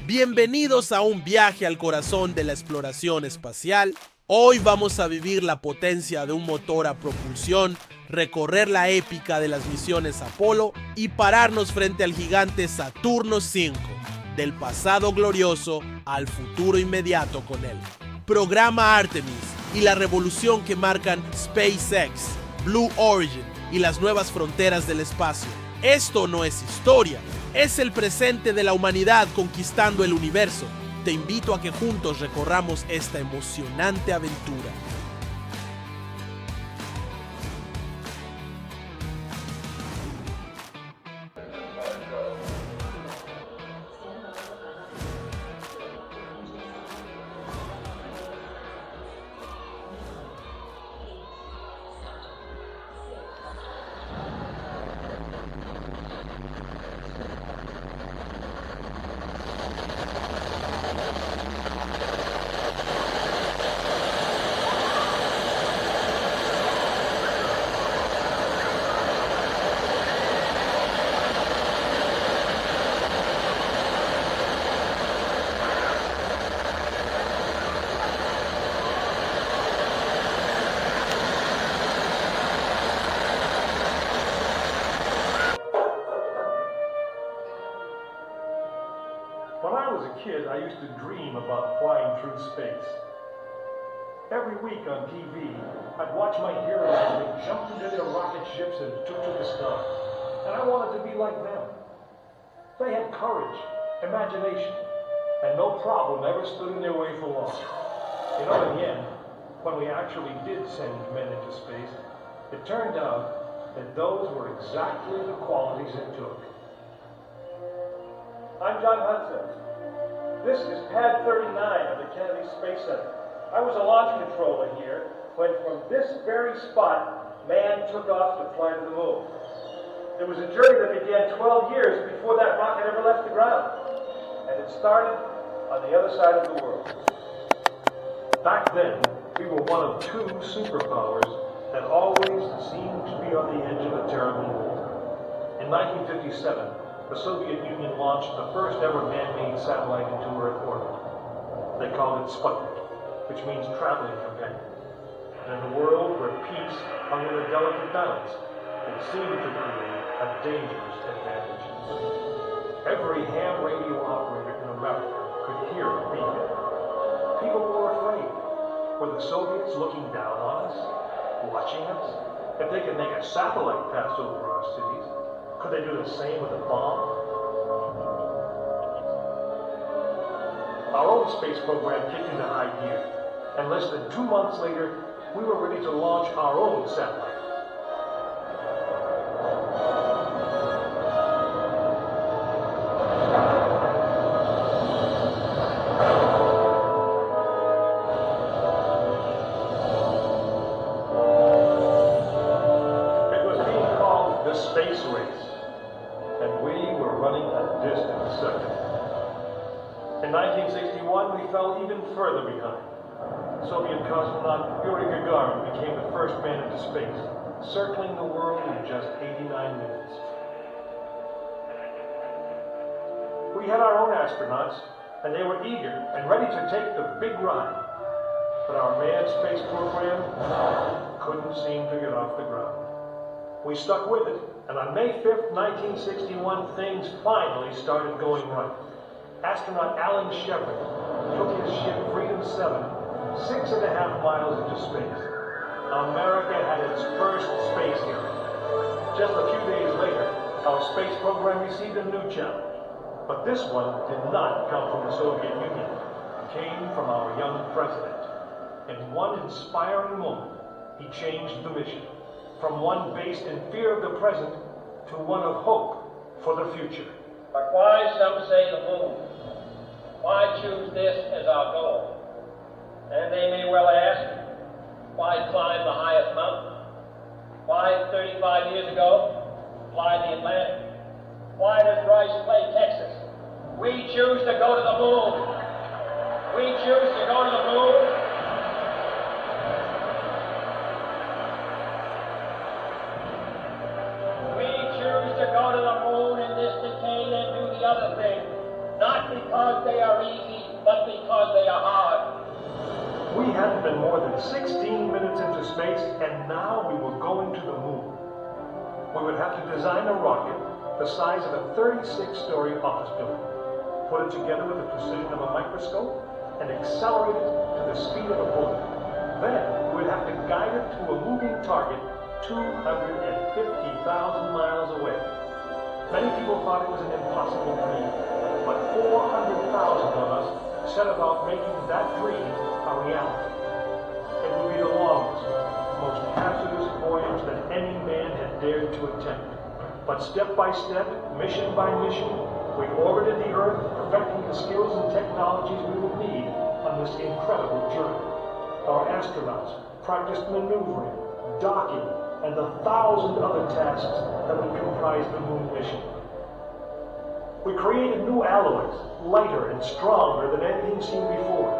Bienvenidos a un viaje al corazón de la exploración espacial. Hoy vamos a vivir la potencia de un motor a propulsión, recorrer la épica de las misiones Apolo y pararnos frente al gigante Saturno V, del pasado glorioso al futuro inmediato con él. Programa Artemis y la revolución que marcan SpaceX, Blue Origin y las nuevas fronteras del espacio. Esto no es historia, es el presente de la humanidad conquistando el universo. Te invito a que juntos recorramos esta emocionante aventura. When I was a kid, I used to dream about flying through space. Every week on TV, I'd watch my heroes as they jumped into their rocket ships and took to the sky. And I wanted to be like them. They had courage, imagination, and no problem ever stood in their way for long. You know, in the end, when we actually did send men into space, it turned out that those were exactly the qualities it took. I'm John Hudson. This is Pad 39 of the Kennedy Space Center. I was a launch controller here when from this very spot, man took off to fly to the moon. It was a journey that began 12 years before that rocket ever left the ground. And it started on the other side of the world. Back then, we were one of two superpowers that always seemed to be on the edge of a terrible war. In 1957, the Soviet Union launched the first ever man-made satellite into Earth orbit. They called it Sputnik, which means traveling companion. And in a world where peace hung in a delicate balance, it seemed to create a dangerous advantage. Every ham radio operator in America could hear it beeping. People were afraid. Were the Soviets looking down on us, watching us? If they could make a satellite pass over our cities, could they do the same with a bomb? Our own space program kicked into high gear, and less than 2 months later, we were ready to launch our own satellite. It was being called the Space Race, and we were running a distant second. In 1961, we fell even further behind. Soviet cosmonaut Yuri Gagarin became the first man into space, circling the world in just 89 minutes. We had our own astronauts, and they were eager and ready to take the big ride. But our manned space program couldn't seem to get off the ground. We stuck with it, and on May 5th, 1961, things finally started going right. Astronaut Alan Shepard took his ship Freedom 7 6.5 miles into space. America had its first space hero. Just a few days later, our space program received a new challenge. But this one did not come from the Soviet Union. It came from our young president. In one inspiring moment, he changed the mission from one based in fear of the present to one of hope for the future. But why, some say, the moon? Why choose this as our goal? And they may well ask, why climb the highest mountain? Why, 35 years ago, fly the Atlantic? Why does Rice play Texas? We choose to go to the moon. We choose to go to the moon. We choose to go to the moon in this decade and do the other thing. Not not because they are easy, but because they are hard. We hadn't been more than 16 minutes into space, and now we were going to the moon. We would have to design a rocket the size of a 36-story office building, put it together with the precision of a microscope, and accelerate it to the speed of a bullet. Then we'd have to guide it to a moving target 250,000 miles away. Many people thought it was an impossible dream, but 400,000 of us set about making that dream a reality. It would be the longest, most hazardous voyage that any man had dared to attempt. But step by step, mission by mission, we orbited the Earth, perfecting the skills and technologies we would need on this incredible journey. Our astronauts practiced maneuvering, docking, and the 1,000 other tasks that would comprise the moon mission. We created new alloys, lighter and stronger than anything seen before.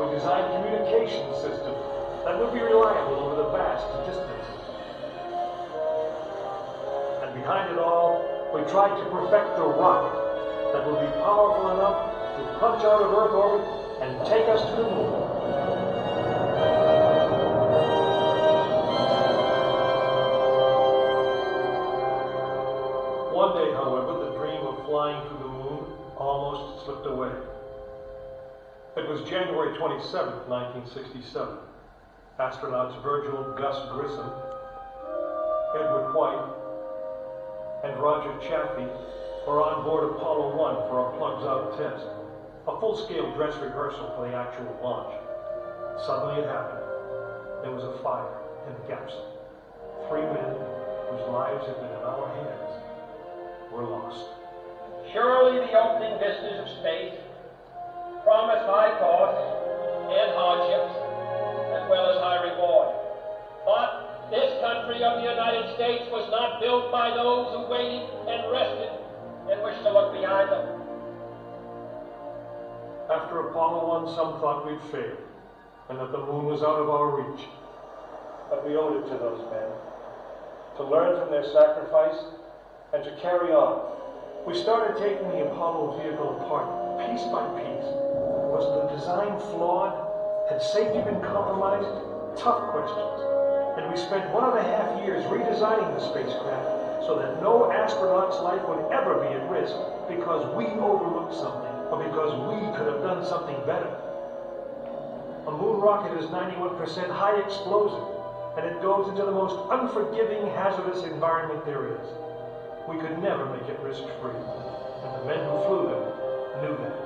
We designed communication systems that would be reliable over the vast distances. And behind it all, we tried to perfect the rocket that would be powerful enough to punch out of Earth orbit and take us to the moon. One day, however, the dream of flying to the moon almost slipped away. It was January 27, 1967. Astronauts Virgil Gus Grissom, Edward White, and Roger Chaffee were on board Apollo 1 for a plugs-out test, a full-scale dress rehearsal for the actual launch. Suddenly it happened. There was a fire in the capsule. 3 men whose lives had been in our hands were lost. Surely the opening vistas of space promise high costs and hardships, as well as high reward. But this country of the United States was not built by those who waited and rested and wished to look behind them. After Apollo 1, some thought we'd failed, and that the moon was out of our reach. But we owed it to those men to learn from their sacrifice and to carry on. We started taking the Apollo vehicle apart, piece by piece. Was the design flawed? Had safety been compromised? Tough questions. And we spent 1.5 years redesigning the spacecraft so that no astronaut's life would ever be at risk because we overlooked something or because we could have done something better. A moon rocket is 91% high explosive, and it goes into the most unforgiving, hazardous environment there is. We could never make it risk-free, and the men who flew them knew that.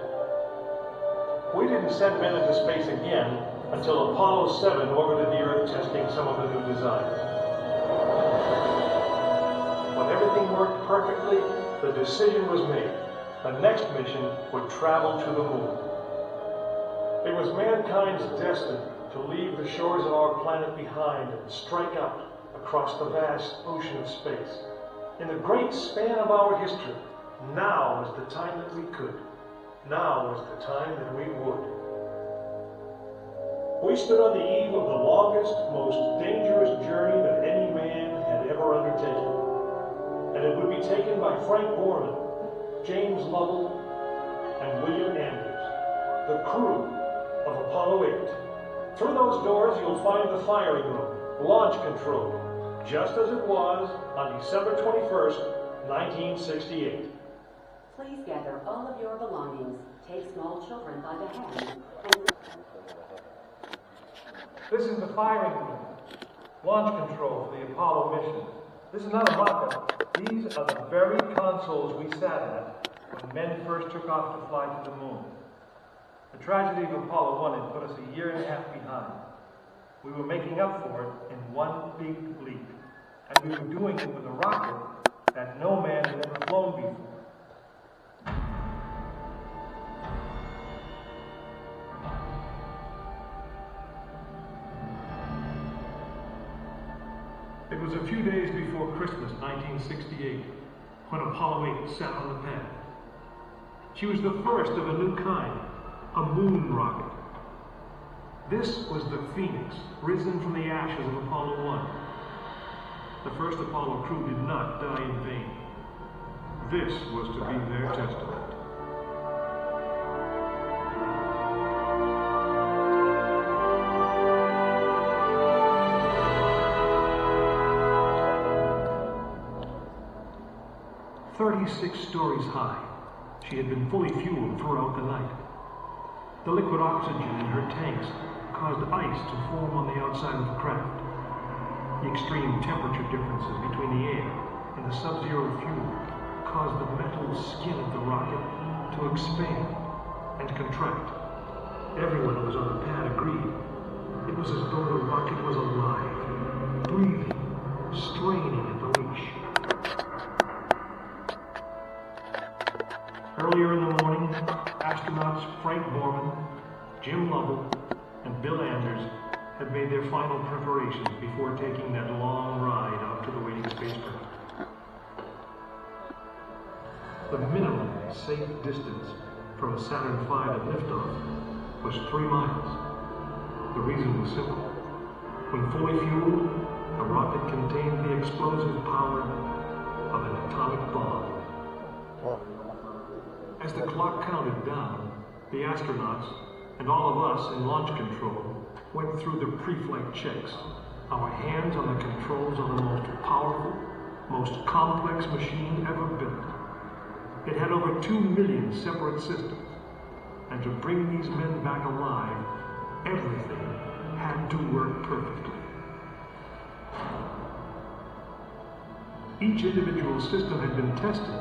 We didn't send men into space again until Apollo 7 orbited the Earth testing some of the new designs. When everything worked perfectly, the decision was made. The next mission would travel to the moon. It was mankind's destiny to leave the shores of our planet behind and strike out across the vast ocean of space. In the great span of our history, now was the time that we could. Now was the time that we would. We stood on the eve of the longest, most dangerous journey that any man had ever undertaken. And it would be taken by Frank Borman, James Lovell, and William Anders, the crew of Apollo 8. Through those doors, you'll find the firing room, launch control, just as it was on December 21st, 1968. Please gather all of your belongings. Take small children by the hand. This is the firing room, launch control for the Apollo mission. This is not a mock-up. These are the very consoles we sat at when men first took off to fly to the moon. The tragedy of Apollo 1 had put us 1.5 years behind. We were making up for it in one big leap, and we were doing it with a rocket that no man had ever flown before. It was a few days before Christmas, 1968, when Apollo 8 sat on the pad. She was the first of a new kind, a moon rocket. This was the Phoenix, risen from the ashes of Apollo 1. The first Apollo crew did not die in vain. This was to be their testament. 36 stories high. She had been fully fueled throughout the night. The liquid oxygen in her tanks caused ice to form on the outside of the craft. The extreme temperature differences between the air and the sub-zero fuel caused the metal skin of the rocket to expand and contract. Everyone who was on the pad agreed. It was as though the rocket was alive, breathing, straining at the leash. Earlier in the morning, astronauts Frank Borman, Jim Lovell, and Bill Anders had made their final preparations before taking that long ride out to the waiting spacecraft. The minimum safe distance from Saturn V at liftoff was 3 miles. The reason was simple. When fully fueled, the rocket contained the explosive power of an atomic bomb. As the clock counted down, the astronauts and all of us in launch control went through the pre-flight checks. Our hands on the controls of the most powerful, most complex machine ever built. It had over 2 million separate systems, and to bring these men back alive, everything had to work perfectly. Each individual system had been tested,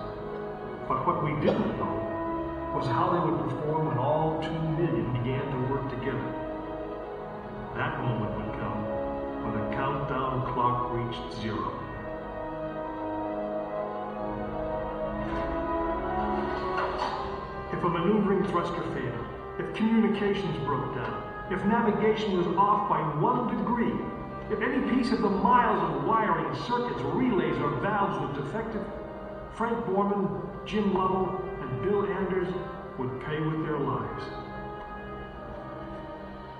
but what we didn't know was how they would perform when all 2 million began to work together. That moment would come when the countdown clock reached 0. If a maneuvering thruster failed, if communications broke down, if navigation was off by 1 degree, if any piece of the miles of wiring, circuits, relays, or valves was defective, Frank Borman, Jim Lovell, and Bill Anders would pay with their lives.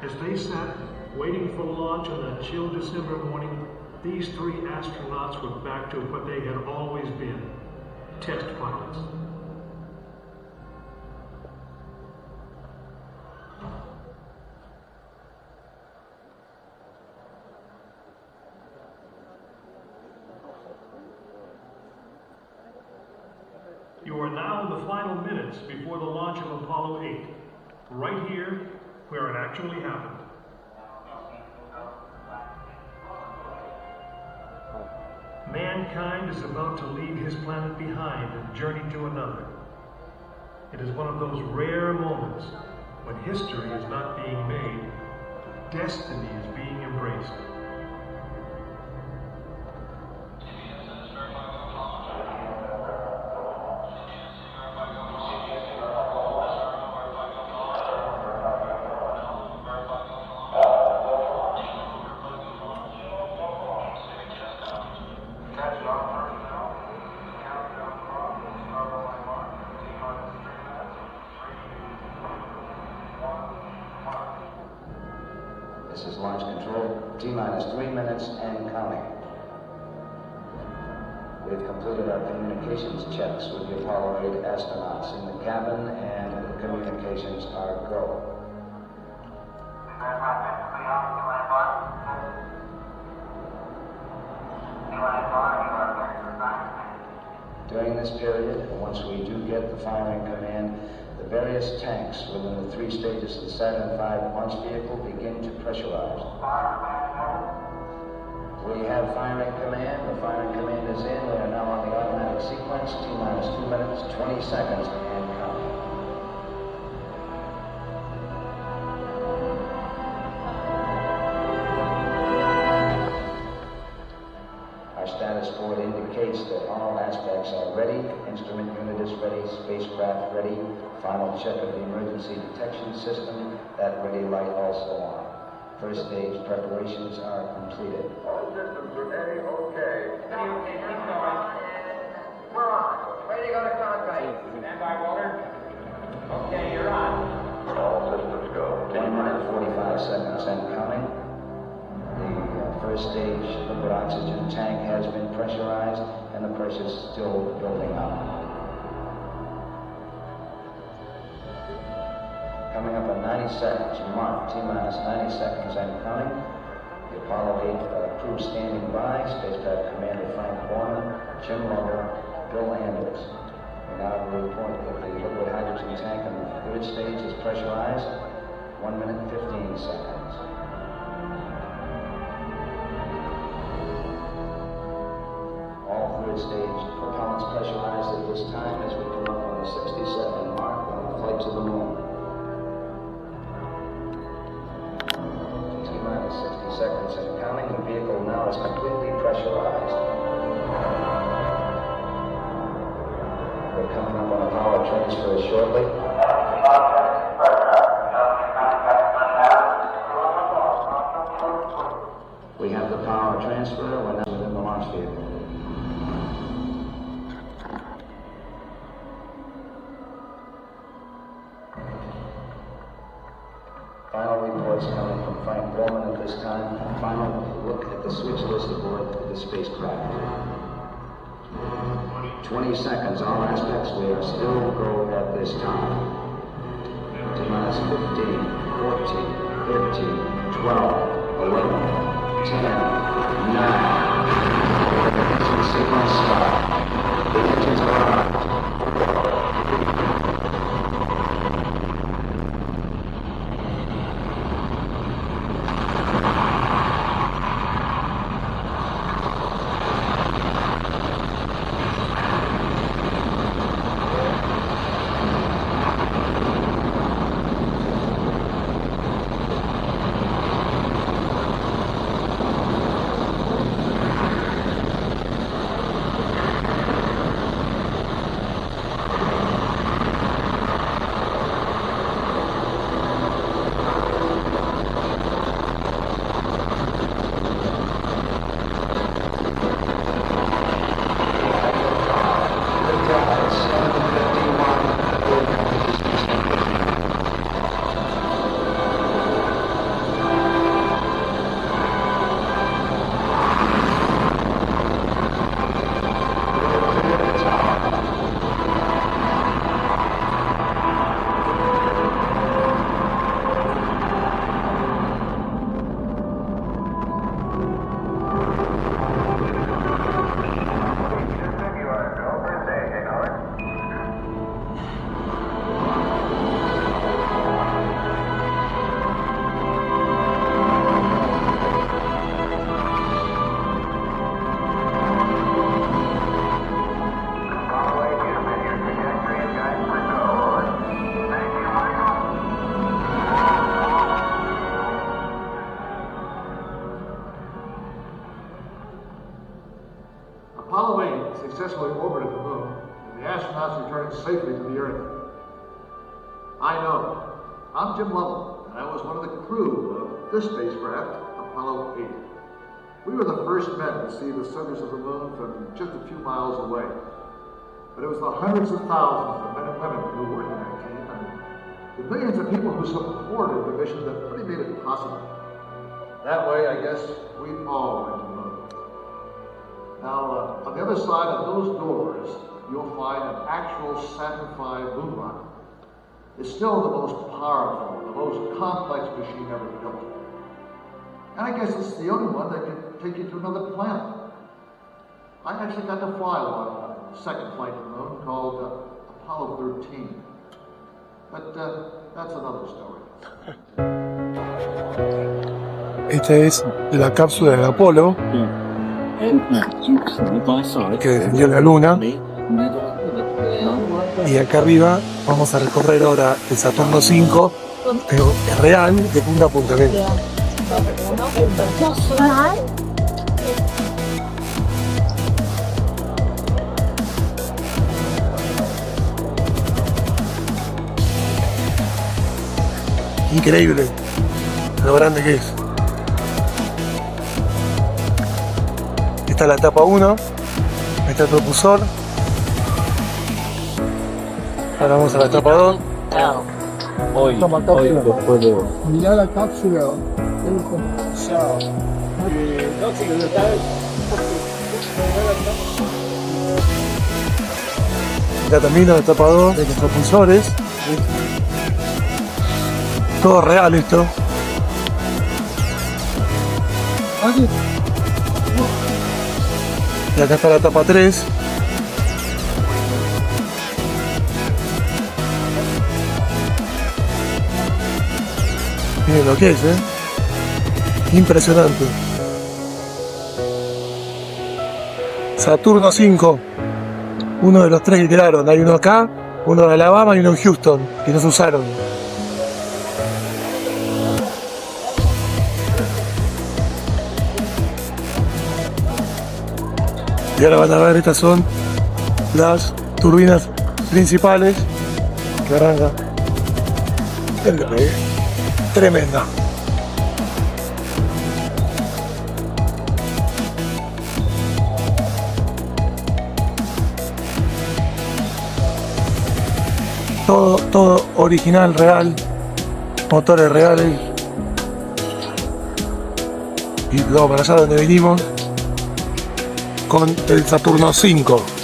As they sat, waiting for launch on that chill December morning, these 3 astronauts were back to what they had always been, test pilots. You are now in the final minutes before the launch of Apollo 8, right here where it actually happened. Mankind is about to leave his planet behind and journey to another. It is one of those rare moments when history is not being made, destiny is being embraced. This is launch control, T-minus 3 minutes and counting. We've completed our communications checks with the Apollo 8 astronauts in the cabin, and the communications are go. During this period, once we do get the firing command, the various tanks within the 3 stages of the Saturn V launch vehicle begin to pressurize. We have firing command. The firing command is in. We are now on the automatic sequence. T-minus 2 minutes, 20 seconds, and counting. Our status board indicates that all aspects are ready. Instrument unit is ready. Spacecraft ready. Final check of the emergency detection system. That ready light also on. First stage preparations are completed. All systems are A-OK. Okay, keep going. We're on. Ready to go to contact. Stand by, Walter. Okay, you're on. All systems go. 1 minute, 45 seconds and counting. The first stage liquid oxygen tank has been pressurized, and the pressure's still building up. Coming up in 90 seconds, mark T-minus 90 seconds and counting. The Apollo 8 crew standing by, spacecraft commander Frank Borman, Jim Lovell, Bill Anders. We now report that the liquid hydrogen tank in the third stage is pressurized. 1 minute 15 seconds. All third stage propellants pressurized at this time as we come up on the 60-second mark on the flight to the moon. T-minus 60 seconds and counting. The vehicle now is completely pressurized. We're coming up on a power transfer shortly. We have the power transfer. We're now within the launch vehicle. Final reports coming from Frank Borman at this time. Final look at the switch list aboard the spacecraft. 20 seconds, all aspects. We are still go at this time. T-minus 15, 14, 13, 12, 11, 10, 9. Sequence start. The engines are on. Apollo 8 successfully orbited the moon, and the astronauts returned safely to the Earth. I know. I'm Jim Lovell, and I was one of the crew of this spacecraft, Apollo 8. We were the first men to see the surface of the moon from just a few miles away. But it was the hundreds of thousands of men and women who worked in that team, and the millions of people who supported the mission that really made it possible. That way, I guess, we all went to the moon. Now, on the other side of those doors, you'll find an actual Saturn V moon rocket. It's still the most powerful, the most complex machine ever built. And I guess it's the only one that can take you to another planet. I actually got to fly one on the second flight to the moon called Apollo 13. But that's another story. Esta es la cápsula del Apolo que descendió a la Luna. Y acá arriba vamos a recorrer ahora el Saturno V, pero es real, de punta a punta. Increíble lo grande que es. Esta es la etapa 1, está el propulsor. Ahora vamos a la etapa 2. Mirá la cápsula del propulsor. Ya termina la etapa 2 de los propulsores. Todo real esto. Y acá está la etapa 3. Miren lo que es, impresionante. Saturno V, uno de los 3 que quedaron. Hay uno acá, uno en Alabama y uno en Houston, que no se usaron. Y ahora van a ver, estas son las turbinas principales que arrancan. Tremenda. Todo original, real, motores reales. Y vamos para allá donde vinimos con el Saturno V.